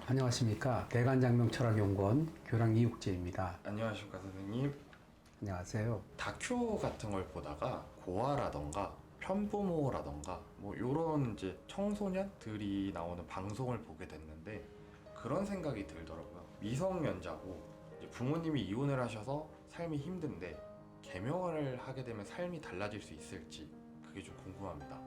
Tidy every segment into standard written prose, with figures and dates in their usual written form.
안녕하십니까. 대관장명철학연구원 교랑 이육재입니다. 안녕하십니까 선생님. 안녕하세요. 다큐 같은 걸 보다가 고아라던가 편부모라던가 뭐 요런 이제 청소년들이 나오는 방송을 보게 됐는데 그런 생각이 들더라고요. 미성년자고 이제 부모님이 이혼을 하셔서 삶이 힘든데 개명을 하게 되면 삶이 달라질 수 있을지 그게 좀 궁금합니다.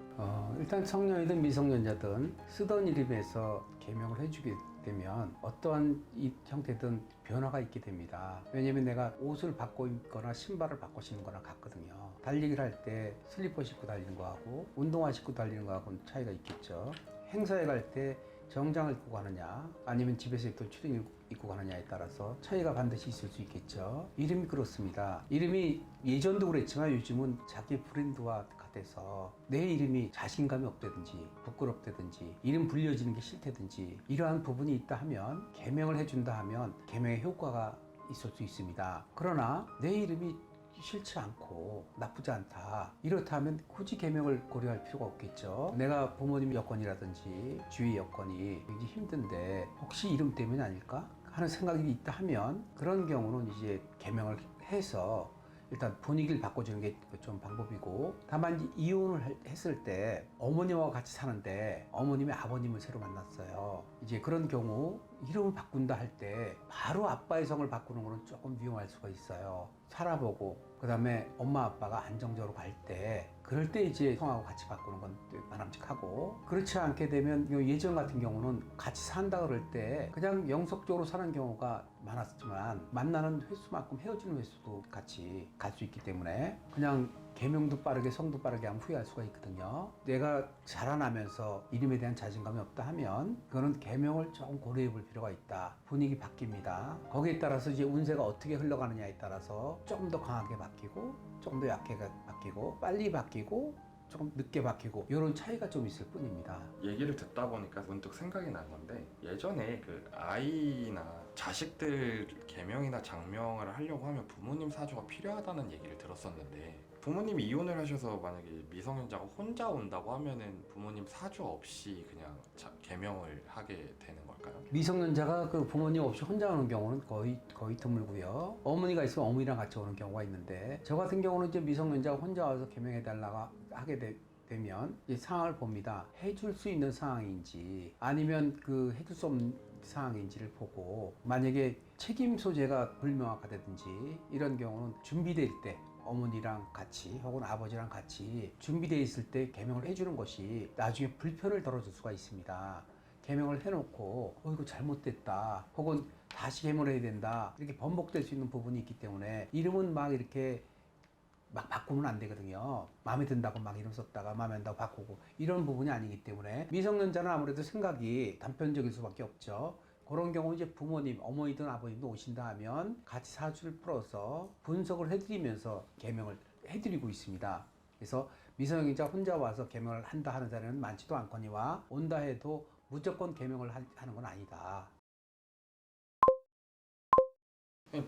일단 청년이든 미성년자든 쓰던 이름에서 개명을 해주게 되면 어떠한 이 형태든 변화가 있게 됩니다. 왜냐면 내가 옷을 바꿔 입거나 신발을 바꿔 신는 거랑 같거든요. 달리기를 할 때 슬리퍼 신고 달리는 거하고 운동화 신고 달리는 거하고는 차이가 있겠죠. 행사에 갈 때 정장을 입고 가느냐 아니면 집에서 입던 추리닝을 입고 가느냐에 따라서 차이가 반드시 있을 수 있겠죠. 이름이 그렇습니다. 이름이 예전도 그랬지만 요즘은 자기 브랜드화 돼서 내 이름이 자신감이 없다든지 부끄럽다든지 이름 불려지는 게 싫다든지 이러한 부분이 있다 하면 개명을 해준다 하면 개명의 효과가 있을 수 있습니다. 그러나 내 이름이 싫지 않고 나쁘지 않다 이렇다면 굳이 개명을 고려할 필요가 없겠죠. 내가 부모님 여건이라든지 주위 여건이 굉장히 힘든데 혹시 이름 때문이 아닐까 하는 생각이 있다 하면 그런 경우는 이제 개명을 해서 일단 분위기를 바꿔주는 게 좀 방법이고, 다만 이혼을 했을 때 어머니와 같이 사는데 어머님의 아버님을 새로 만났어요. 이제 그런 경우 이름을 바꾼다 할 때 바로 아빠의 성을 바꾸는 거는 조금 위험할 수가 있어요. 살아보고 그 다음에 엄마 아빠가 안정적으로 갈 때 그럴 때 이제 성하고 같이 바꾸는 건 바람직하고, 그렇지 않게 되면 예전 같은 경우는 같이 산다 그럴 때 그냥 영속적으로 사는 경우가 많았지만 만나는 횟수만큼 헤어지는 횟수도 같이 갈 수 있기 때문에 그냥 개명도 빠르게 성도 빠르게 하면 후회할 수가 있거든요. 내가 자라나면서 이름에 대한 자신감이 없다 하면 그거는 개명을 조금 고려해 볼 필요가 있다. 분위기 바뀝니다. 거기에 따라서 이제 운세가 어떻게 흘러가느냐에 따라서 조금 더 강하게 바뀌고 조금 더 약하게 바뀌고 빨리 바뀌고 조금 늦게 바뀌고 이런 차이가 좀 있을 뿐입니다. 얘기를 듣다 보니까 문득 생각이 난 건데, 예전에 그 아이나 자식들 개명이나 장명을 하려고 하면 부모님 사주가 필요하다는 얘기를 들었었는데, 부모님이 이혼을 하셔서 만약에 미성년자가 혼자 온다고 하면은 부모님 사주 없이 그냥 개명을 하게 되는 걸까요? 미성년자가 그 부모님 없이 혼자 오는 경우는 거의 드물고요. 어머니가 있으면 어머니랑 같이 오는 경우가 있는데, 저 같은 경우는 이제 미성년자가 혼자 와서 개명해 달라고 하게 되면 이 상황을 봅니다. 해줄 수 있는 상황인지 아니면 그 해줄 수 없는 상황인지를 보고, 만약에 책임 소재가 불명확하다든지 이런 경우는 준비될 때 어머니랑 같이 혹은 아버지랑 같이 준비되어 있을 때 개명을 해주는 것이 나중에 불편을 덜어줄 수가 있습니다. 개명을 해놓고 이거 잘못됐다 혹은 다시 개명을 해야 된다 이렇게 번복될 수 있는 부분이 있기 때문에 이름은 막 이렇게 막 바꾸면 안 되거든요. 마음에 든다고 막 이름 썼다가 마음에 안 든다고 바꾸고 이런 부분이 아니기 때문에 미성년자는 아무래도 생각이 단편적일 수밖에 없죠. 그런 경우 이제 부모님, 어머니든 아버님도 오신다 하면 같이 사주를 풀어서 분석을 해드리면서 개명을 해드리고 있습니다. 그래서 미성년자 혼자 와서 개명을 한다 하는 사람은 많지도 않거니와 온다 해도 무조건 개명을 하는 건 아니다.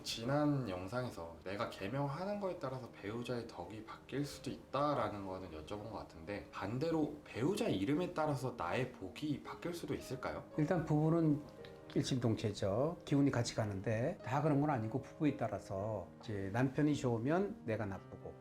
지난 영상에서 내가 개명하는 거에 따라서 배우자의 덕이 바뀔 수도 있다라는 거는 여쭤본 것 같은데, 반대로 배우자 이름에 따라서 나의 복이 바뀔 수도 있을까요? 일단 부부는 일심동체죠. 기운이 같이 가는데 다 그런 건 아니고 부부에 따라서 이제 남편이 좋으면 내가 나쁘고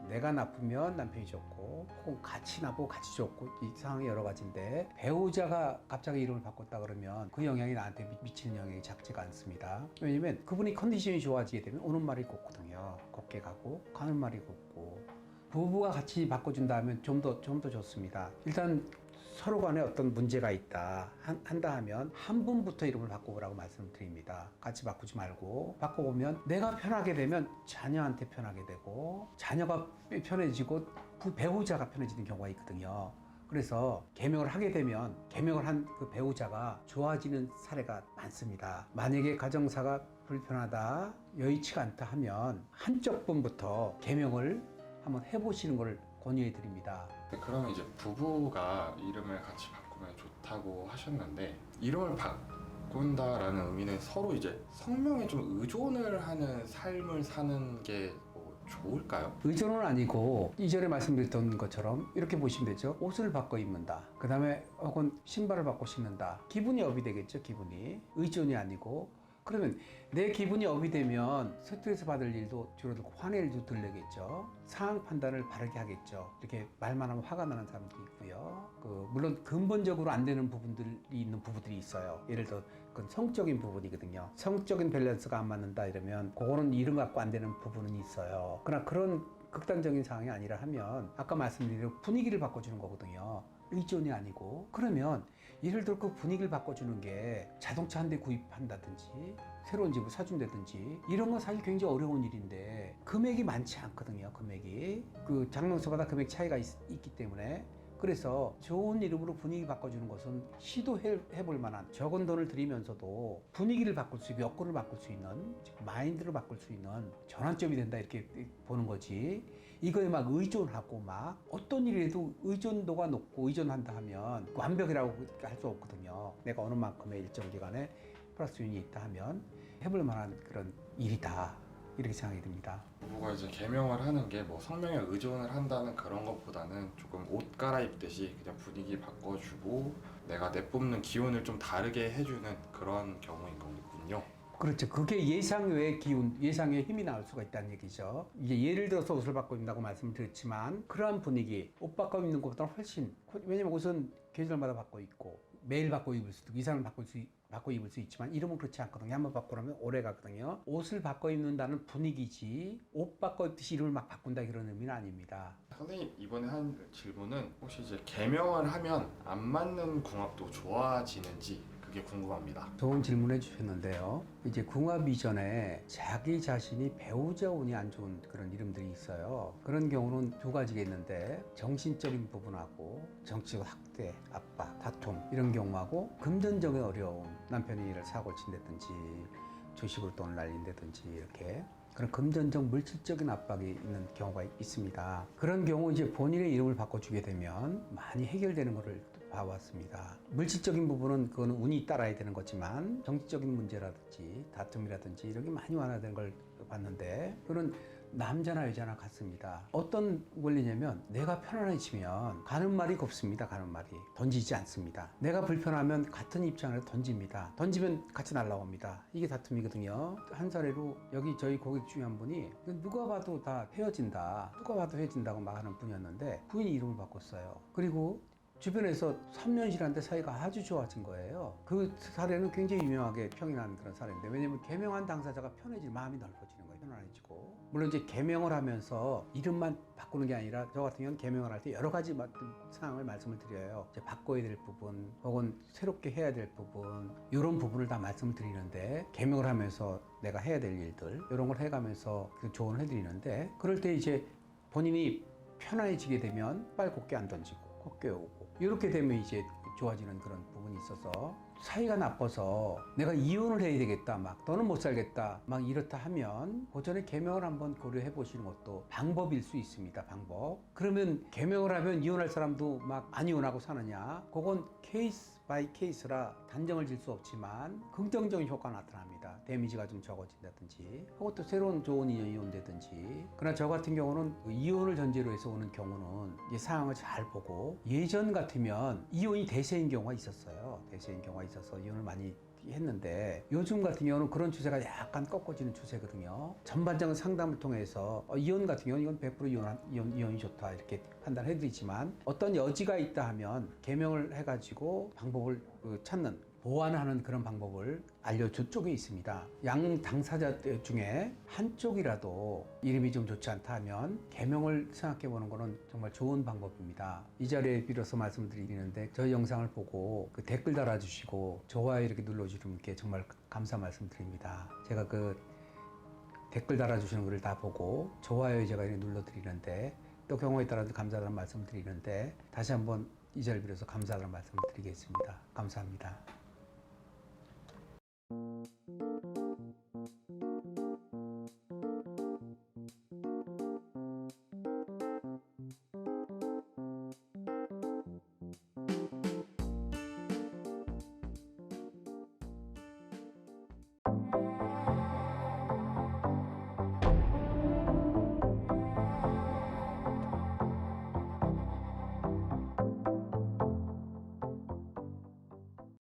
내가 나쁘면 남편이 좋고 혹은 같이 나쁘고 같이 좋고 이 상황이 여러 가지인데, 배우자가 갑자기 이름을 바꿨다 그러면 그 영향이 나한테 미치는 영향이 작지가 않습니다. 왜냐면 그분이 컨디션이 좋아지게 되면 오는 말이 곱거든요. 곱게 가고 가는 말이 곱고, 부부가 같이 바꿔준다 하면 좀 더 좋습니다. 일단 서로 간에 어떤 문제가 있다 한다 하면 한 분부터 이름을 바꿔보라고 말씀드립니다. 같이 바꾸지 말고 바꿔보면 내가 편하게 되면 자녀한테 편하게 되고 자녀가 편해지고 배우자가 편해지는 경우가 있거든요. 그래서 개명을 하게 되면 개명을 한 그 배우자가 좋아지는 사례가 많습니다. 만약에 가정사가 불편하다, 여의치가 않다 하면 한쪽 분부터 개명을 한번 해보시는 걸 권유해 드립니다. 그러면 이제 부부가 이름을 같이 바꾸면 좋다고 하셨는데, 이름을 바꾼다라는 의미는 서로 이제 성명에 좀 의존을 하는 삶을 사는 게 뭐 좋을까요? 의존은 아니고 이전에 말씀드렸던 것처럼 이렇게 보시면 되죠. 옷을 바꿔 입는다. 그 다음에 혹은 신발을 바꿔 신는다. 기분이 업이 되겠죠. 기분이. 의존이 아니고. 그러면 내 기분이 업이 되면 스트레스 받을 일도 줄어들고 화낼 일도 덜 내겠죠. 상황 판단을 바르게 하겠죠. 이렇게 말만 하면 화가 나는 사람도 있고요. 물론 근본적으로 안 되는 부분들이 있는 부부들이 있어요. 예를 들어 그건 성적인 부분이거든요. 성적인 밸런스가 안 맞는다 이러면 그거는 이름 갖고 안 되는 부분은 있어요. 그러나 그런 극단적인 상황이 아니라 하면 아까 말씀드린 대로 분위기를 바꿔주는 거거든요. 의존이 아니고. 그러면 예를 들어 그 분위기를 바꿔주는 게 자동차 한 대 구입한다든지 새로운 집을 사준다든지 이런 건 사실 굉장히 어려운 일인데 금액이 많지 않거든요. 금액이 그 장롱서마다 금액 차이가 있기 때문에 그래서 좋은 이름으로 분위기 바꿔주는 것은 시도해볼 만한 적은 돈을 들이면서도 분위기를 바꿀 수 있고 여건을 바꿀 수 있는 마인드를 바꿀 수 있는 전환점이 된다 이렇게 보는 거지. 이거에 막 의존하고 막 어떤 일에도 의존도가 높고 의존한다 하면 완벽이라고 할 수 없거든요. 내가 어느 만큼의 일정 기간에 플러스 윤이 있다 하면 해볼 만한 그런 일이다 이렇게 생각이 듭니다. 부부가 이제 개명을 하는 게 뭐 성명에 의존을 한다는 그런 것보다는 조금 옷 갈아입듯이 그냥 분위기 바꿔주고 내가 내뿜는 기운을 좀 다르게 해주는 그런 경우인 거군요. 그렇죠. 그게 예상 외의 기운, 예상 외의 힘이 나올 수가 있다는 얘기죠. 이게 예를 들어서 옷을 바꿔 입는다고 말씀을 드렸지만 그러한 분위기, 옷 바꿔 입는 것보다 훨씬, 왜냐면 옷은 계절마다 바꿔 입고 매일 바꿔 입을 수도 있고 이상을 바꿔 입을 수 있지만 이름은 그렇지 않거든요. 한번 바꾸려면 오래 가거든요. 옷을 바꿔 입는다는 분위기지 옷 바꿔 입듯이 이름을 막 바꾼다 그런 의미는 아닙니다. 선생님 이번에 한 질문은 혹시 이제 개명을 하면 안 맞는 궁합도 좋아지는지 그게 궁금합니다. 좋은 질문해 주셨는데요. 이제 궁합 이전에 자기 자신이 배우자 운이 안 좋은 그런 이름들이 있어요. 그런 경우는 두 가지가 있는데 정신적인 부분하고 정치적 학대, 압박, 다툼 이런 경우하고 금전적인 어려움, 남편이 일을 사고를 친다든지 주식으로 돈을 날린다든지 이렇게 그런 금전적 물질적인 압박이 있는 경우가 있습니다. 그런 경우 이제 본인의 이름을 바꿔주게 되면 많이 해결되는 것을 봐왔습니다. 물질적인 부분은 그건 운이 따라야 되는 거지만 정치적인 문제라든지 다툼이라든지 이런 게 많이 완화되는 걸 봤는데 그런 남자나 여자나 같습니다. 어떤 원리냐면 내가 편안해지면 가는 말이 곱습니다. 가는 말이 던지지 않습니다. 내가 불편하면 같은 입장을 던집니다. 던지면 같이 날라옵니다. 이게 다툼이거든요. 한 사례로 여기 저희 고객 중에 한 분이 누가 봐도 다 헤어진다, 누가 봐도 헤어진다고 막 하는 분이었는데 부인이 이름을 바꿨어요. 그리고 주변에서 3년 지났는데 사이가 아주 좋아진 거예요. 그 사례는 굉장히 유명하게 평이 난 그런 사례인데 왜냐면 개명한 당사자가 편해지고 마음이 넓어지는 거예요. 편안해지고. 물론 이제 개명을 하면서 이름만 바꾸는 게 아니라 저 같은 경우는 개명을 할 때 여러 가지 상황을 말씀을 드려요. 이제 바꿔야 될 부분 혹은 새롭게 해야 될 부분 이런 부분을 다 말씀을 드리는데 개명을 하면서 내가 해야 될 일들 이런 걸 해가면서 그 조언을 해드리는데 그럴 때 이제 본인이 편안해지게 되면 빨리 곱게 안 던지고 곱게 오고 이렇게 되면 이제 좋아지는 그런 부분이 있어서 사이가 나빠서 내가 이혼을 해야 되겠다 막 너는 못 살겠다 막 이렇다 하면 그 전에 개명을 한번 고려해 보시는 것도 방법일 수 있습니다. 방법. 그러면 개명을 하면 이혼할 사람도 막 안 이혼하고 사느냐 그건 케이스 바이 케이스라 단정을 질 수 없지만 긍정적인 효과가 나타납니다. 데미지가 좀 적어진다든지 혹은 또 새로운 좋은 인연이 온다든지 그러나 저 같은 경우는 그 이혼을 전제로 해서 오는 경우는 이 상황을 잘 보고 예전 같으면 이혼이 대세인 경우가 있었어요. 대세인 경우가 있어서 이혼을 많이 했는데 요즘 같은 경우는 그런 추세가 약간 꺾어지는 추세거든요. 전반적인 상담을 통해서 이혼 같은 경우는 이건 100% 이혼이 좋다 이렇게 판단해드리지만 어떤 여지가 있다 하면 개명을 해가지고 방법을 찾는 보완하는 그런 방법을 알려준 쪽에 있습니다. 양 당사자 중에 한쪽이라도 이름이 좀 좋지 않다 하면 개명을 생각해 보는 것은 정말 좋은 방법입니다. 이 자리에 빌어서 말씀드리는데 저희 영상을 보고 그 댓글 달아주시고 좋아요 이렇게 눌러주시는 분께 정말 감사 말씀드립니다. 제가 그 댓글 달아주시는 글을 다 보고 좋아요 제가 이렇게 눌러드리는데 또 경우에 따라서 감사하다는 말씀을 드리는데 다시 한번 이 자리를 빌어서 감사하다는 말씀을 드리겠습니다. 감사합니다.